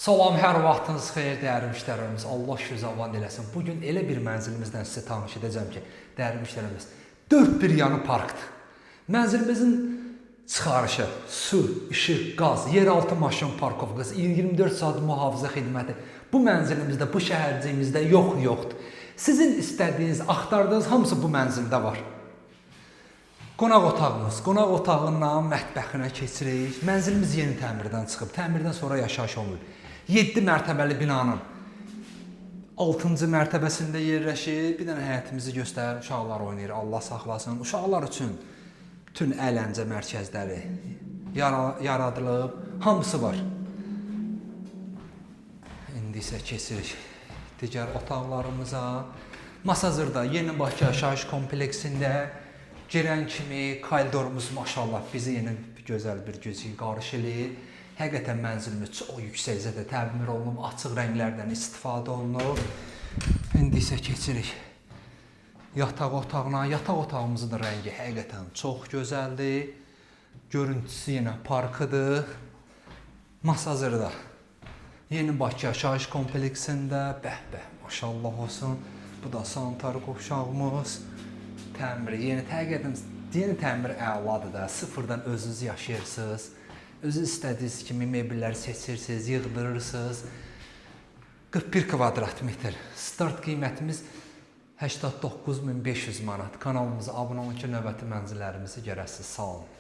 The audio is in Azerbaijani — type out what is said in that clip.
Salam, hər vaxtınız xeyir, dəyərli müştərilərimiz. Allah şüzavan eləsin. Bugün elə bir mənzilimizdən sizə tanış edəcəm ki, dəyərli müştərilərimiz, dörd bir yanı parkdır. Mənzilimizin çıxarışı, su, işıq, qaz, yeraltı maşın parkovkası, 24 saat mühafizə xidməti bu mənzilimizdə, bu şəhərciyimizdə yoxdur. Sizin istədiyiniz, axtardığınız hamısı bu mənzildə var. Qonaq otağımız, qonaq otağından mətbəxinə keçirik. Mənzilimiz yeni təmirdən çıxıb, təmirdən sonra yaşayış olunur. 7 mərtəbəli binanın 6-cı mərtəbəsində yerləşir. Bir dənə həyətimizi göstərir, uşaqlar oynayır, Allah saxlasın. Uşaqlar üçün bütün əyləncə mərkəzləri yaradılıb, hamısı var. İndi isə keçirik digər otaqlarımıza. Masazırda, Yeni Bakı yaşayış kompleksində girən kimi koridorumuz maşallah bizi yeni gözəl bir güzgü qarşı eləyir. Həqiqətən mənzilimiz çox yüksək zədə təmir olunub, açıq rənglərdən istifadə olunub. İndi isə keçirik yataq otağına. Yataq otağımızın da rəngi həqiqətən çox gözəldir. Görüntüsü yenə parkıdır. Masazırda, Yeni Bakı yaşayış kompleksində, maşallah olsun. Bu da sanitar qovşağımız. Təmiri, yeni təmir əladır da, sıfırdan özünüz yaşayırsınız. Özünüz istədiyiniz kimi mebelləri seçirsiniz, yığdırırsınız. 41 kvadrat metr. Start qiymətimiz 89.500 manat. Kanalımıza abunə olun ki, növbəti mənzillərimizi görəsiniz. Sağ olun.